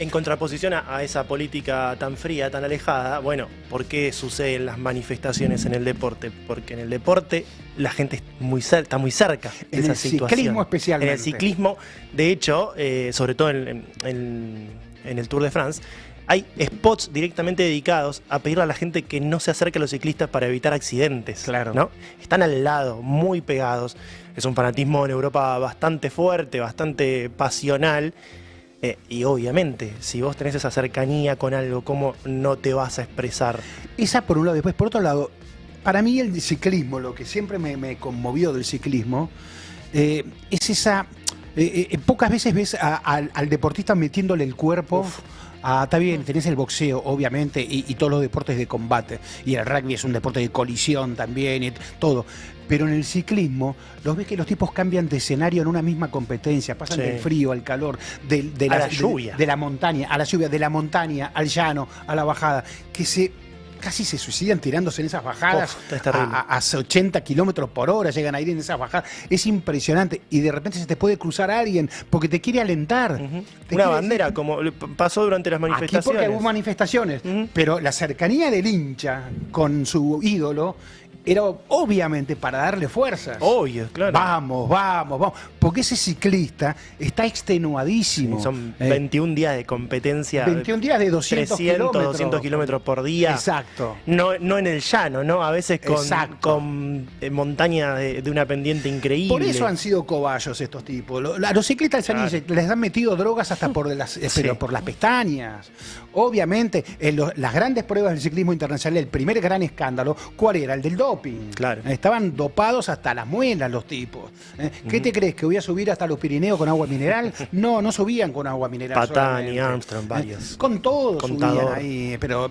En contraposición a esa política tan fría, tan alejada, bueno, ¿por qué suceden las manifestaciones en el deporte? Porque en el deporte la gente está muy cerca de esa situación. En el ciclismo especialmente. En el ciclismo, de hecho, sobre todo en el Tour de France, hay spots directamente dedicados a pedirle a la gente que no se acerque a los ciclistas para evitar accidentes. Claro. ¿No? Están al lado, muy pegados. Es un fanatismo en Europa bastante fuerte, bastante pasional. Y obviamente, si vos tenés esa cercanía con algo, ¿cómo no te vas a expresar? Esa por un lado. Después, por otro lado, para mí el ciclismo, lo que siempre me conmovió del ciclismo, es esa... pocas veces ves al deportista metiéndole el cuerpo. Está bien, tenés el boxeo, obviamente, y todos los deportes de combate. Y el rugby es un deporte de colisión también, y todo. Pero en el ciclismo, los ves que los tipos cambian de escenario en una misma competencia. Pasan del frío al calor, de la lluvia. De la montaña, a la lluvia, de la montaña al llano, a la bajada. Casi se suicidan tirándose en esas bajadas a 80 kilómetros por hora, llegan a ir en esas bajadas. Es impresionante. Y de repente se te puede cruzar alguien porque te quiere alentar. Una bandera, como pasó durante las manifestaciones. Aquí porque hubo manifestaciones, pero la cercanía del hincha con su ídolo era obviamente para darle fuerzas. Obvio, claro. Vamos. Porque ese ciclista está extenuadísimo. Sí, son 21 días de competencia. 21 días de 200 kilómetros. 200 kilómetros por día. Exacto. No en el llano, ¿no? A veces con montaña de una pendiente increíble. Por eso han sido cobayos estos tipos. A los ciclistas les han metido drogas hasta por pero por las pestañas. Obviamente, las grandes pruebas del ciclismo internacional, el primer gran escándalo, ¿cuál era? El del doping. Claro. Estaban dopados hasta las muelas los tipos. ¿Qué te crees? ¿Que voy a subir hasta los Pirineos con agua mineral? No subían con agua mineral. Patani, Armstrong, varios. Con todos subían ahí. Pero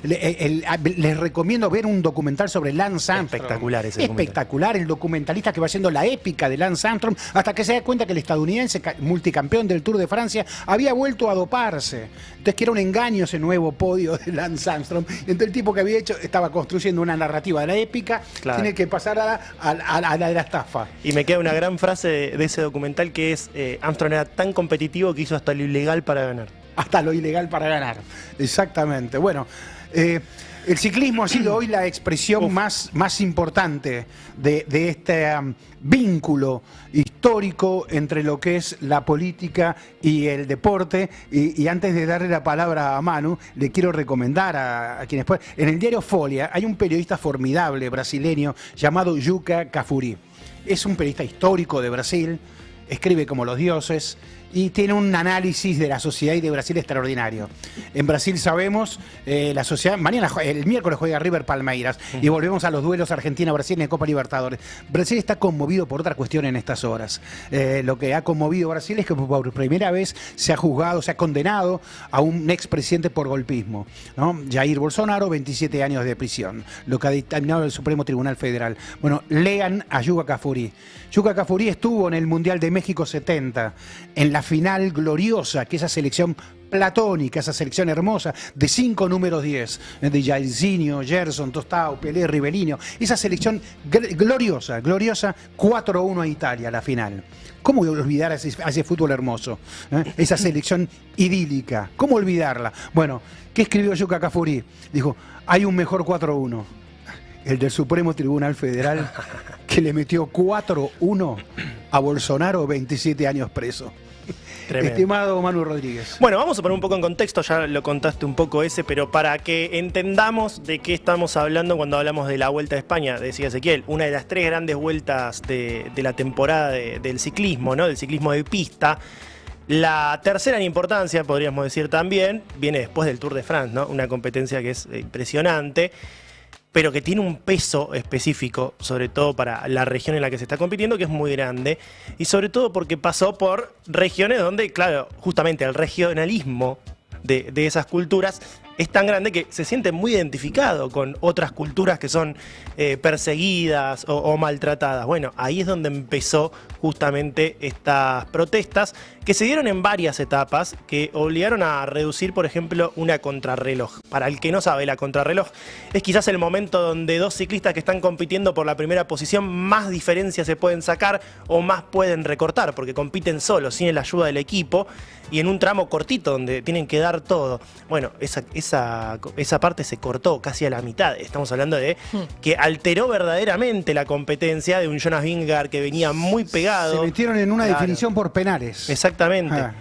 les recomiendo ver un documental sobre Lance Armstrong. Espectacular ese documental. Espectacular, el documentalista que va haciendo la épica de Lance Armstrong hasta que se da cuenta que el estadounidense multicampeón del Tour de Francia había vuelto a doparse. Entonces que era un engaño ese nuevo podio de Lance Armstrong. Entonces el tipo que había hecho estaba construyendo una narrativa de la épica, tiene que pasar a la de la estafa. Y me queda una gran frase de ese documental que es Armstrong era tan competitivo que hizo hasta lo ilegal para ganar. Hasta lo ilegal para ganar, exactamente. Bueno, el ciclismo ha sido hoy la expresión más importante de este vínculo histórico entre lo que es la política y el deporte. Y antes de darle la palabra a Manu, le quiero recomendar a quienes puedan. En el diario Folia hay un periodista formidable brasileño llamado Juca Kfouri. Es un periodista histórico de Brasil, escribe como los dioses y tiene un análisis de la sociedad y de Brasil extraordinario. En Brasil sabemos, la sociedad, el miércoles juega River Palmeiras y volvemos a los duelos Argentina-Brasil en Copa Libertadores. Brasil está conmovido por otra cuestión en estas horas. Lo que ha conmovido a Brasil es que por primera vez se ha juzgado, se ha condenado a un expresidente por golpismo, ¿no? Jair Bolsonaro, 27 años de prisión, lo que ha dictaminado el Supremo Tribunal Federal. Bueno, lean a Juca Kfouri. Juca Kfouri estuvo en el Mundial de México 70, en la final gloriosa, que esa selección platónica, esa selección hermosa, de 5 números 10, de Jairzinho, Gerson, Tostao, Pelé, Rivellino, esa selección gloriosa, 4-1 a Italia, la final. ¿Cómo olvidar a ese fútbol hermoso? Esa selección idílica, ¿cómo olvidarla? Bueno, ¿qué escribió Juca Kfouri? Dijo, hay un mejor 4-1. El del Supremo Tribunal Federal, que le metió 4-1 a Bolsonaro, 27 años preso. Tremendo. Estimado Manu Rodríguez. Bueno, vamos a poner un poco en contexto, ya lo contaste un poco pero para que entendamos de qué estamos hablando cuando hablamos de la Vuelta a España, decía Ezequiel, una de las 3 grandes vueltas de la temporada del ciclismo, ¿no? Del ciclismo de pista. La tercera en importancia, podríamos decir también, viene después del Tour de France, ¿no? Una competencia que es impresionante, pero que tiene un peso específico, sobre todo para la región en la que se está compitiendo, que es muy grande, y sobre todo porque pasó por regiones donde, claro, justamente el regionalismo de esas culturas es tan grande que se siente muy identificado con otras culturas que son perseguidas o maltratadas. Bueno, ahí es donde empezó justamente estas protestas que se dieron en varias etapas que obligaron a reducir, por ejemplo, una contrarreloj. Para el que no sabe, la contrarreloj es quizás el momento donde dos ciclistas que están compitiendo por la primera posición más diferencias se pueden sacar o más pueden recortar, porque compiten solos, sin la ayuda del equipo y en un tramo cortito donde tienen que dar todo. Bueno, esa parte se cortó casi a la mitad. Estamos hablando de que alteró verdaderamente la competencia de un Jonas Vingegaard que venía muy pegado. Se metieron en una definición por penales. Exactamente.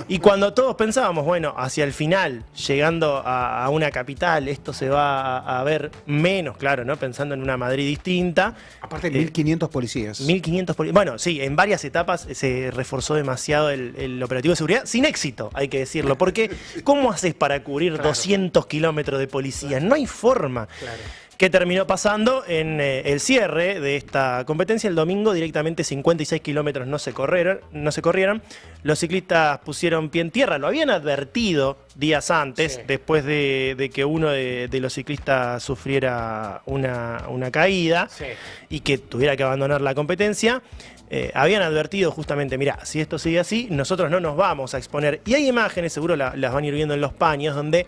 Y cuando todos pensábamos, bueno, hacia el final, llegando a una capital, esto se va a ver menos, claro, ¿no? Pensando en una Madrid distinta. Aparte, 1.500 policías. 1.500 policías. Bueno, sí, en varias etapas se reforzó demasiado el operativo de seguridad, sin éxito, hay que decirlo. Porque, ¿cómo haces para cubrir 200 kilómetros de policía? No hay forma. Claro. ¿Qué terminó pasando? En el cierre de esta competencia, el domingo directamente 56 kilómetros no se corrieron. Los ciclistas pusieron pie en tierra, lo habían advertido días antes, después de que uno de los ciclistas sufriera una caída y que tuviera que abandonar la competencia. Habían advertido justamente, mira, si esto sigue así, nosotros no nos vamos a exponer. Y hay imágenes, seguro las van a ir viendo en los paños, donde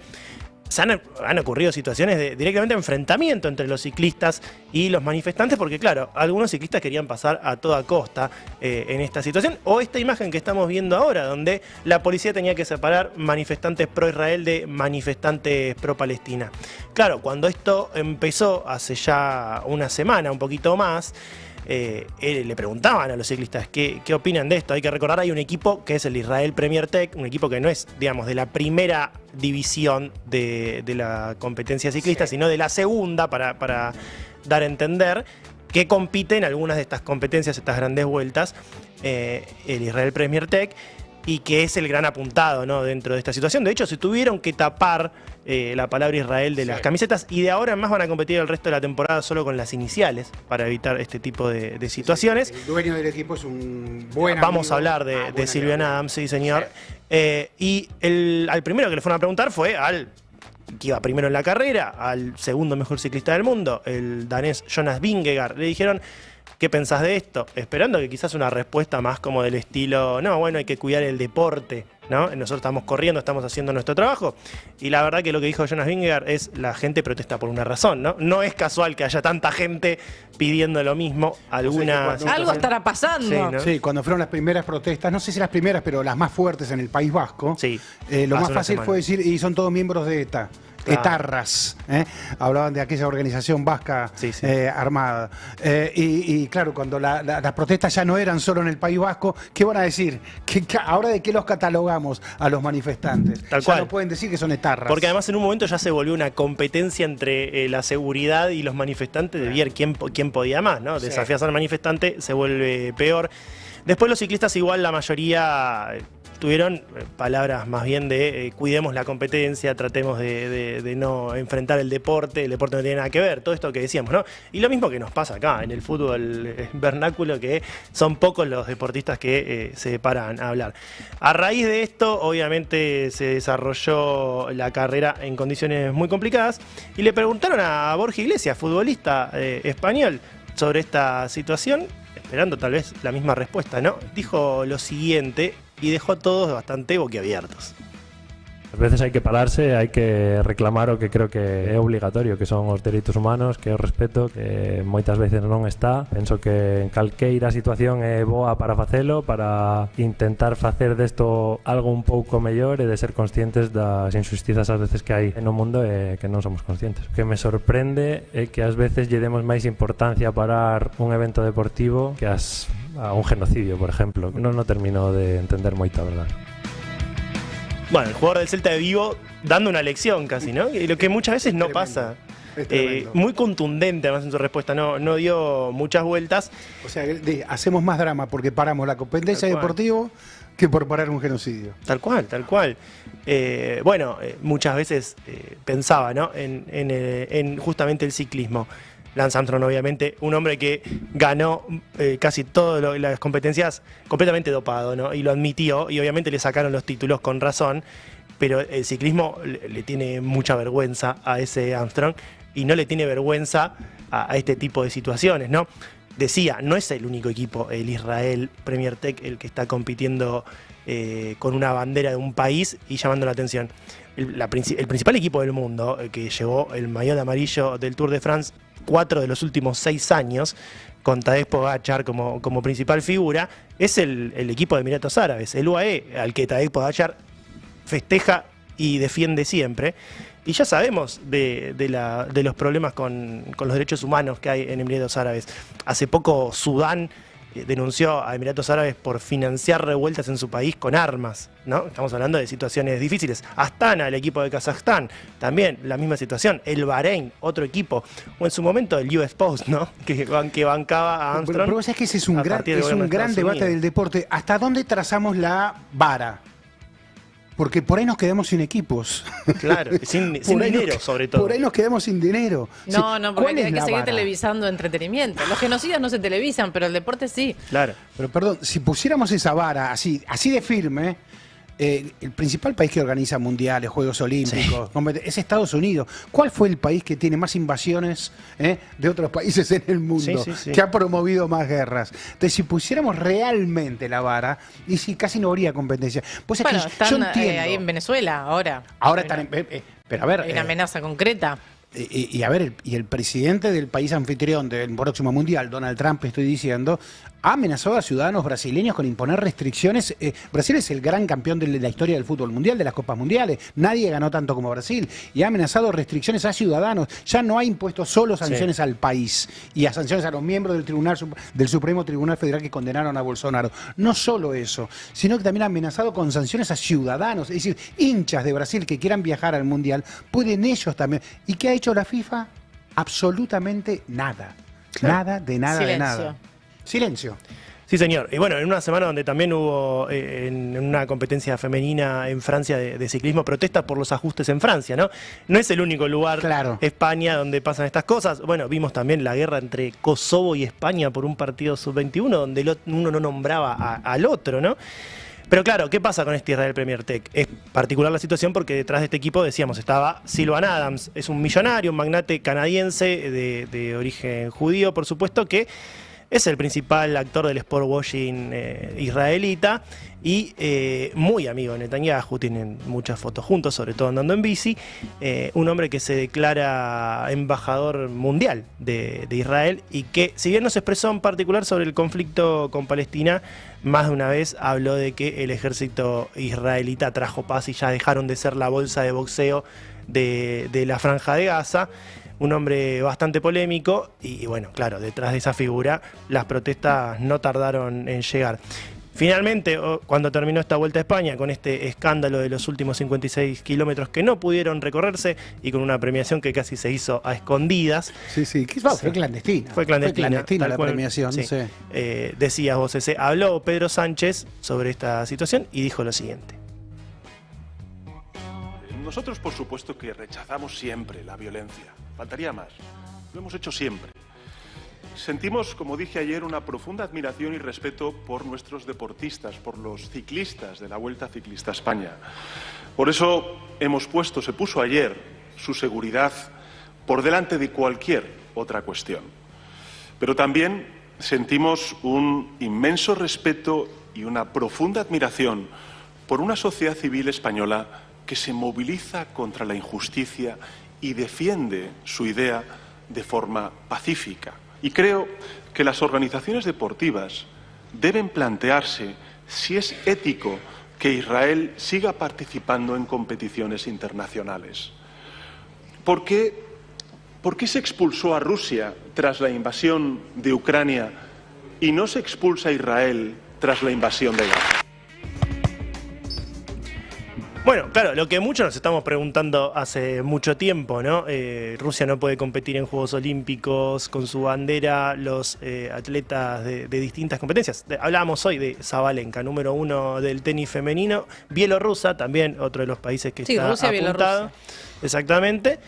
han ocurrido situaciones de directamente enfrentamiento entre los ciclistas y los manifestantes, porque claro, algunos ciclistas querían pasar a toda costa en esta situación, o esta imagen que estamos viendo ahora, donde la policía tenía que separar manifestantes pro-Israel de manifestantes pro-Palestina. Claro, cuando esto empezó hace ya una semana, un poquito más, le preguntaban a los ciclistas qué opinan de esto. Hay que recordar, hay un equipo que es el Israel Premier Tech, un equipo que no es, digamos, de la primera división de la competencia ciclista, sino de la segunda, para dar a entender, que compite en algunas de estas competencias, estas grandes vueltas, el Israel Premier Tech, y que es el gran apuntado, ¿no?, dentro de esta situación. De hecho, se tuvieron que tapar la palabra Israel de las camisetas, y de ahora en más van a competir el resto de la temporada solo con las iniciales para evitar este tipo de situaciones. El dueño del equipo es un buen Vamos amigo. a hablar de Sylvian Adams, sí señor. Y al primero que le fueron a preguntar fue al que iba primero en la carrera, al segundo mejor ciclista del mundo, el danés Jonas Vingegaard. Le dijeron: ¿qué pensás de esto? Esperando que quizás una respuesta más como del estilo, no, bueno, hay que cuidar el deporte, ¿no? Nosotros estamos corriendo, estamos haciendo nuestro trabajo. Y la verdad que lo que dijo Jonas Vingegaard es: la gente protesta por una razón, ¿no? No es casual que haya tanta gente pidiendo lo mismo. Algo estará pasando. Sí, ¿no? Sí, cuando fueron las primeras protestas, no sé si las primeras, pero las más fuertes en el País Vasco, Sí, lo más fácil fue decir, y son todos miembros de ETA. Claro. Etarras, hablaban de aquella organización vasca armada. Y claro, cuando las protestas ya no eran solo en el País Vasco, ¿qué van a decir? ¿Ahora de qué los catalogamos a los manifestantes? Tal cual. No pueden decir que son etarras. Porque además en un momento ya se volvió una competencia entre la seguridad y los manifestantes de ver quién podía más, ¿no? Desafías al manifestante, se vuelve peor. Después los ciclistas, igual la mayoría tuvieron palabras más bien de cuidemos la competencia, tratemos de no enfrentar el deporte no tiene nada que ver, todo esto que decíamos, ¿no? Y lo mismo que nos pasa acá en el fútbol vernáculo, que son pocos los deportistas que se paran a hablar. A raíz de esto, obviamente, se desarrolló la carrera en condiciones muy complicadas y le preguntaron a Borja Iglesias, futbolista español, sobre esta situación, esperando tal vez la misma respuesta, ¿no? Dijo lo siguiente y dejó a todos bastante boquiabiertos. A veces hai que pararse, hai que reclamar o que creo que é obligatorio, que son os dereitos humanos, que é o respeto, que moitas veces non está. Penso que en calqueira situación é boa para facelo, para intentar facer desto algo un pouco mellor e de ser conscientes das injustizas ás veces que hai no mundo e que non somos conscientes. O que me sorprende é que ás veces lle demos máis importancia a parar un evento deportivo que a un genocidio, por exemplo. Non o termino de entender moito, a verdade. Bueno, el jugador del Celta de Vigo dando una lección casi, ¿no? Y lo que muchas veces no pasa. Muy contundente además en su respuesta, no dio muchas vueltas. O sea, hacemos más drama porque paramos la competencia deportiva que por parar un genocidio. Tal cual, tal cual. Muchas veces pensaba, ¿no?, en justamente el ciclismo. Lance Armstrong, obviamente, un hombre que ganó casi todas las competencias completamente dopado, ¿no? Y lo admitió, y obviamente le sacaron los títulos con razón. pero el ciclismo le tiene mucha vergüenza a ese Armstrong y no le tiene vergüenza a este tipo de situaciones, ¿no? Decía, no es el único equipo, el Israel Premier Tech, el que está compitiendo con una bandera de un país y llamando la atención. El principal equipo del mundo, que llevó el maillot amarillo del Tour de France 4 de los últimos 6 años, con Tadej Pogačar como principal figura, es el equipo de Emiratos Árabes, el UAE, al que Tadej Pogačar festeja y defiende siempre. Y ya sabemos de los problemas con los derechos humanos que hay en Emiratos Árabes. Hace poco Sudán denunció a Emiratos Árabes por financiar revueltas en su país con armas, ¿no? Estamos hablando de situaciones difíciles. Astana, el equipo de Kazajstán, también la misma situación. El Bahrein, otro equipo. O en su momento el US Post, ¿no? Que bancaba a Armstrong. Pero vos sabés que ese es un gran debate del deporte. ¿Hasta dónde trazamos la vara? Porque por ahí nos quedamos sin equipos. Claro, sin dinero sobre todo. Por ahí nos quedamos sin dinero. No, porque hay que seguir televisando entretenimiento. Los genocidios no se televisan, pero el deporte sí. Claro. Pero perdón, si pusiéramos esa vara así de firme, el principal país que organiza mundiales, Juegos Olímpicos, es Estados Unidos. ¿Cuál fue el país que tiene más invasiones de otros países en el mundo? Que ha promovido más guerras. Entonces, si pusiéramos realmente la vara, y si casi no habría competencia. Pues bueno, es que están yo entiendo. ahí en Venezuela ahora. Ahora están pero a ver. Hay una amenaza concreta. Y a ver, el presidente del país anfitrión del próximo mundial, Donald Trump, estoy diciendo, ha amenazado a ciudadanos brasileños con imponer restricciones. Brasil es el gran campeón de la historia del fútbol mundial, de las Copas Mundiales. Nadie ganó tanto como Brasil. Y ha amenazado restricciones a ciudadanos. Ya no ha impuesto solo sanciones al país y a sanciones a los miembros del Supremo Tribunal Federal que condenaron a Bolsonaro. No solo eso, sino que también ha amenazado con sanciones a ciudadanos. Es decir, hinchas de Brasil que quieran viajar al mundial, pueden ellos también. ¿Y qué ha hecho la FIFA? Absolutamente nada. Nada, de nada, de nada. Silencio. Sí, señor. Y bueno, en una semana donde también hubo en una competencia femenina en Francia de ciclismo, protesta por los ajustes en Francia, ¿no? No es el único lugar, España, donde pasan estas cosas. Bueno, vimos también la guerra entre Kosovo y España por un partido sub-21, donde uno no nombraba al otro, ¿no? Pero claro, ¿qué pasa con este Israel Premier Tech? Es particular la situación porque detrás de este equipo, decíamos, estaba Sylvan Adams. Es un millonario, un magnate canadiense de origen judío, por supuesto, que es el principal actor del sport washing israelita y muy amigo de Netanyahu, tienen muchas fotos juntos, sobre todo andando en bici. Un hombre que se declara embajador mundial de Israel y que, si bien no se expresó en particular sobre el conflicto con Palestina, más de una vez habló de que el ejército israelita trajo paz y ya dejaron de ser la bolsa de boxeo de la Franja de Gaza. Un hombre bastante polémico y bueno, claro, detrás de esa figura las protestas no tardaron en llegar. Finalmente, cuando terminó esta Vuelta a España, con este escándalo de los últimos 56 kilómetros que no pudieron recorrerse y con una premiación que casi se hizo a escondidas. Sí, fue clandestina. Fue clandestina la premiación. Sí. Decías vos, habló Pedro Sánchez sobre esta situación y dijo lo siguiente. Nosotros, por supuesto, que rechazamos siempre la violencia. Faltaría más. Lo hemos hecho siempre. Sentimos, como dije ayer, una profunda admiración y respeto por nuestros deportistas, por los ciclistas de la Vuelta Ciclista a España. Por eso se puso ayer su seguridad por delante de cualquier otra cuestión. Pero también sentimos un inmenso respeto y una profunda admiración por una sociedad civil española que se moviliza contra la injusticia y defiende su idea de forma pacífica. Y creo que las organizaciones deportivas deben plantearse si es ético que Israel siga participando en competiciones internacionales. ¿Por qué se expulsó a Rusia tras la invasión de Ucrania y no se expulsa a Israel tras la invasión de Gaza? Bueno, claro, lo que muchos nos estamos preguntando hace mucho tiempo, ¿no? Rusia no puede competir en Juegos Olímpicos con su bandera, los atletas de distintas competencias. Hablábamos hoy de Sabalenka, número 1 del tenis femenino, bielorrusa, también otro de los países que está Rusia, apuntado. Bielorrusia. Exactamente,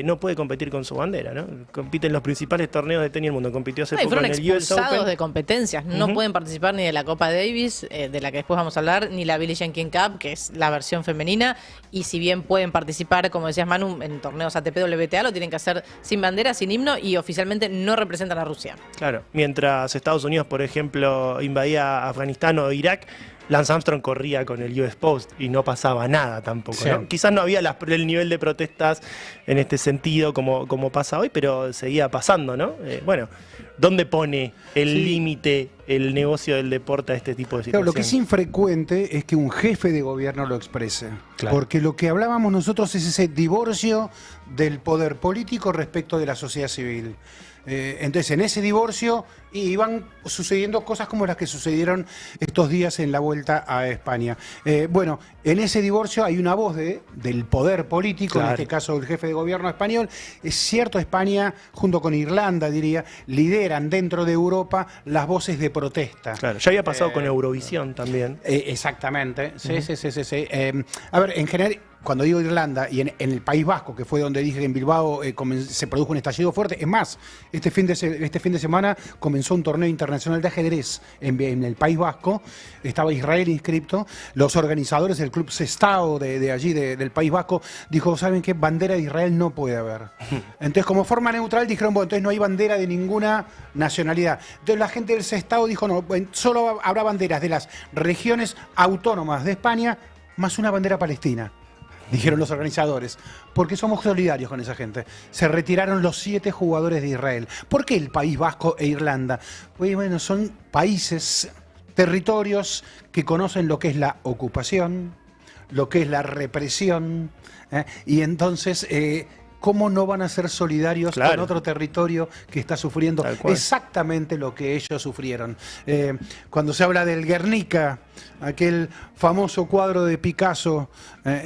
no puede competir con su bandera, ¿no? Compite en los principales torneos de tenis del mundo, compitió hace poco en el US Open. De competencias, no pueden participar ni de la Copa Davis, de la que después vamos a hablar, ni la Billie Jean King Cup, que es la versión selección femenina, y si bien pueden participar, como decías Manu, en torneos ATP, WTA, lo tienen que hacer sin bandera, sin himno, y oficialmente no representan a Rusia. Claro, mientras Estados Unidos, por ejemplo, invadía Afganistán o Irak, Lance Armstrong corría con el US Post y no pasaba nada tampoco, Sí. ¿no? Quizás no había el nivel de protestas en este sentido como pasa hoy, pero seguía pasando, ¿no? Bueno, ¿dónde pone el límite el negocio del deporte a este tipo de Claro, situaciones? lo que es infrecuente es que un jefe de gobierno lo exprese. Claro. Porque lo que hablábamos nosotros es ese divorcio del poder político respecto de la sociedad civil. Entonces, en ese divorcio iban sucediendo cosas como las que sucedieron estos días en la vuelta a España. Bueno, en ese divorcio hay una voz del poder político, Claro. en este caso el jefe de gobierno español. Es cierto, España, junto con Irlanda, diría, lideran dentro de Europa las voces de protesta. Claro, ya había pasado con Eurovisión también. Exactamente, sí. A ver, en general, cuando digo Irlanda y en el País Vasco, que fue donde dije que en Bilbao se produjo un estallido fuerte, es más, este fin de semana comenzó un torneo internacional de ajedrez en el País Vasco, estaba Israel inscripto, los organizadores del club Sestao de allí, del País Vasco, dijo, ¿saben qué? Bandera de Israel no puede haber. Entonces, como forma neutral, dijeron, bueno, entonces no hay bandera de ninguna nacionalidad. Entonces la gente del Sestao dijo, no, solo habrá banderas de las regiones autónomas de España, más una bandera palestina. Dijeron los organizadores, porque somos solidarios con esa gente. Se retiraron los 7 jugadores de Israel. ¿Por qué el País Vasco e Irlanda? Pues bueno, son países, territorios que conocen lo que es la ocupación, lo que es la represión, y entonces, ¿cómo no van a ser solidarios con otro territorio que está sufriendo exactamente lo que ellos sufrieron? Cuando se habla del Guernica, aquel famoso cuadro de Picasso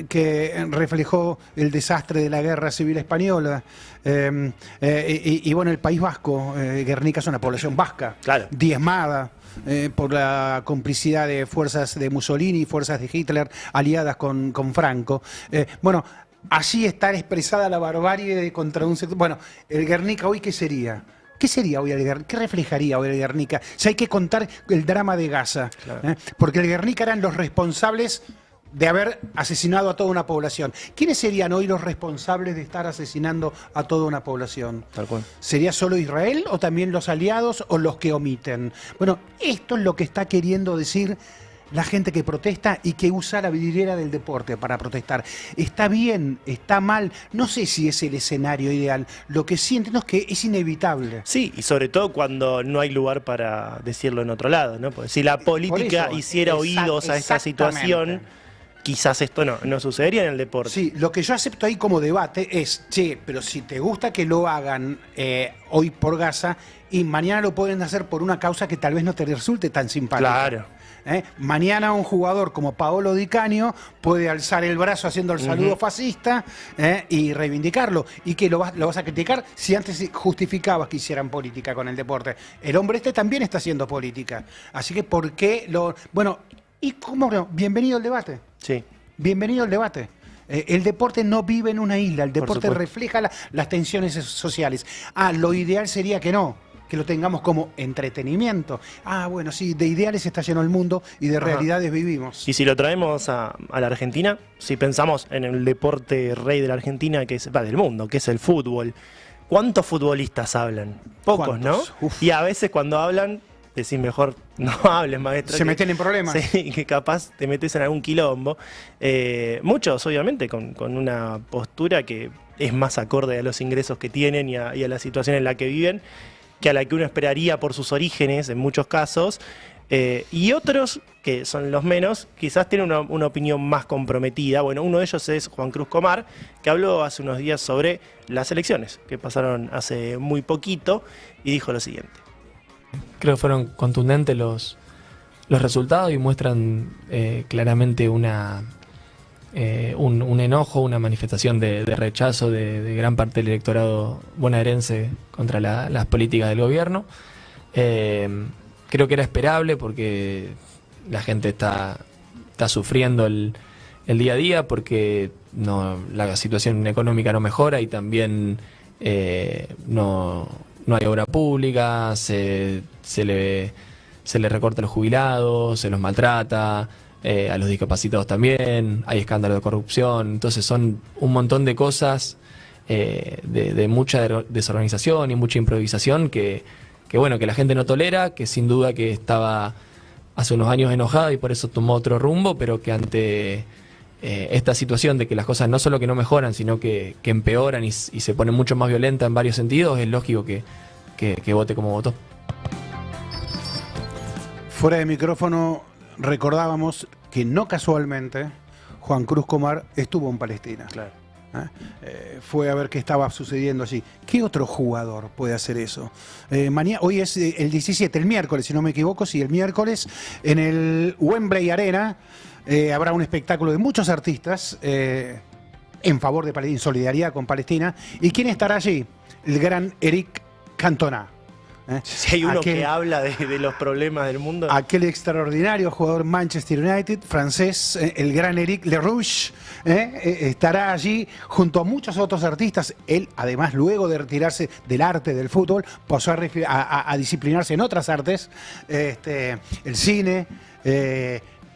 que reflejó el desastre de la Guerra Civil Española, y bueno, el País Vasco, Guernica es una población vasca, diezmada por la complicidad de fuerzas de Mussolini y fuerzas de Hitler aliadas con Franco. Bueno, así está expresada la barbarie contra un sector. Bueno, el Guernica hoy, ¿qué sería? ¿Qué sería hoy el Guernica? ¿Qué reflejaría hoy el Guernica? Si hay que contar el drama de Gaza. Porque el Guernica eran los responsables de haber asesinado a toda una población. ¿Quiénes serían hoy los responsables de estar asesinando a toda una población? Tal cual. ¿Sería solo Israel o también los aliados o los que omiten? Bueno, esto es lo que está queriendo decir la gente que protesta y que usa la vidriera del deporte para protestar. Está bien, está mal, no sé si es el escenario ideal. Lo que sí entiendo es que es inevitable. Sí, y sobre todo cuando no hay lugar para decirlo en otro lado, ¿no? Porque si la política hiciera oídos a esta situación, quizás esto no sucedería en el deporte. Sí, lo que yo acepto ahí como debate es, pero si te gusta que lo hagan hoy por Gaza y mañana lo pueden hacer por una causa que tal vez no te resulte tan simpática. Claro. Mañana un jugador como Paolo Di Canio puede alzar el brazo haciendo el saludo fascista y reivindicarlo. ¿Y que lo vas a criticar si antes justificabas que hicieran política con el deporte? El hombre también está haciendo política. Así que, ¿por qué lo...? Bueno, ¿y cómo no? Bienvenido al debate. Sí. Bienvenido al debate. El deporte no vive en una isla, el deporte refleja las tensiones sociales. Lo ideal sería que no, que lo tengamos como entretenimiento. Bueno, sí, de ideales está lleno el mundo y de realidades vivimos. Y si lo traemos a la Argentina, si pensamos en el deporte rey de la Argentina, que es del mundo, que es el fútbol, ¿cuántos futbolistas hablan? Pocos, ¿no? Y a veces cuando hablan, decís mejor no hables, maestro. Se meten en problemas. Sí, que capaz te metes en algún quilombo. Muchos, obviamente, con una postura que es más acorde a los ingresos que tienen y a la situación en la que viven, que a la que uno esperaría por sus orígenes en muchos casos, y otros, que son los menos, quizás tienen una opinión más comprometida. Bueno, uno de ellos es Juan Cruz Comar, que habló hace unos días sobre las elecciones, que pasaron hace muy poquito, y dijo lo siguiente. Creo que fueron contundentes los resultados y muestran claramente un enojo, una manifestación de rechazo de gran parte del electorado bonaerense contra las políticas del gobierno. Creo que era esperable porque la gente está sufriendo el día a día porque la situación económica no mejora y también no hay obra pública, se le recorta a los jubilados, se los maltrata. a los discapacitados también, hay escándalo de corrupción, entonces son un montón de cosas de mucha desorganización y mucha improvisación que bueno, que la gente no tolera, que sin duda que estaba hace unos años enojada y por eso tomó otro rumbo, pero que ante esta situación de que las cosas no solo que no mejoran, sino que empeoran y se ponen mucho más violentas en varios sentidos, es lógico que vote como votó. Fuera de micrófono recordábamos que no casualmente Juan Cruz Comar estuvo en Palestina. Claro. Fue a ver qué estaba sucediendo allí. ¿Qué otro jugador puede hacer eso? Hoy es el 17, el miércoles, si no me equivoco, sí, el miércoles en el Wembley Arena habrá un espectáculo de muchos artistas en favor de Palestina, en solidaridad con Palestina. ¿Y quién estará allí? El gran Eric Cantona. Si hay uno que habla de los problemas del mundo. Aquel extraordinario jugador Manchester United, francés, el gran Eric Lerouge, estará allí junto a muchos otros artistas. Él, además, luego de retirarse del arte del fútbol, pasó a disciplinarse en otras artes, el cine.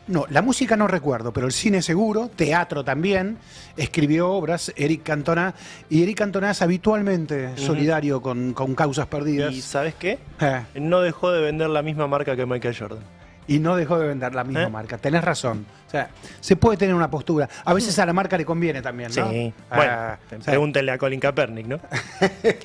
No, la música no recuerdo, pero el cine seguro, teatro también, escribió obras, Eric Cantona, y Eric Cantona es habitualmente solidario con causas perdidas. ¿Y sabes qué? No dejó de vender la misma marca que Michael Jordan. Y no dejó de vender la misma marca, tenés razón. O sea, se puede tener una postura. A veces a la marca le conviene también, ¿no? Sí. Bueno, pregúntenle a Colin Kaepernick, ¿no?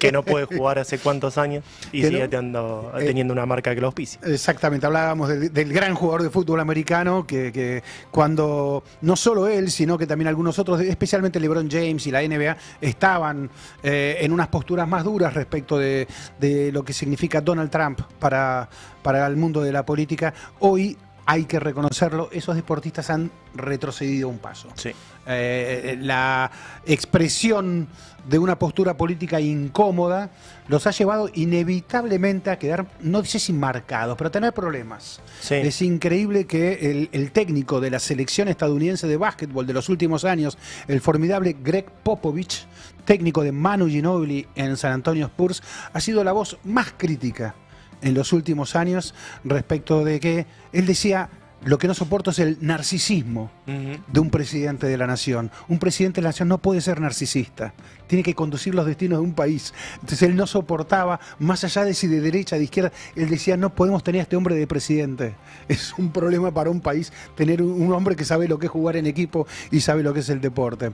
Que no puede jugar hace cuántos años y sigue teniendo una marca que lo auspicia. Exactamente, hablábamos del gran jugador de fútbol americano que cuando no solo él, sino que también algunos otros, especialmente LeBron James y la NBA, estaban en unas posturas más duras respecto de lo que significa Donald Trump para el mundo de la política. Hoy hay que reconocerlo, esos deportistas han retrocedido un paso. Sí. La expresión de una postura política incómoda los ha llevado inevitablemente a quedar, no sé si marcados, pero a tener problemas. Sí. Es increíble que el técnico de la selección estadounidense de básquetbol de los últimos años, el formidable Greg Popovich, técnico de Manu Ginobili en San Antonio Spurs, ha sido la voz más crítica en los últimos años respecto de que él decía: lo que no soporto es el narcisismo de un presidente de la nación. Un presidente de la nación no puede ser narcisista, tiene que conducir los destinos de un país. Entonces él no soportaba, más allá de si de derecha, de izquierda, él decía: no podemos tener a este hombre de presidente. Es un problema para un país tener un hombre que sabe lo que es jugar en equipo y sabe lo que es el deporte.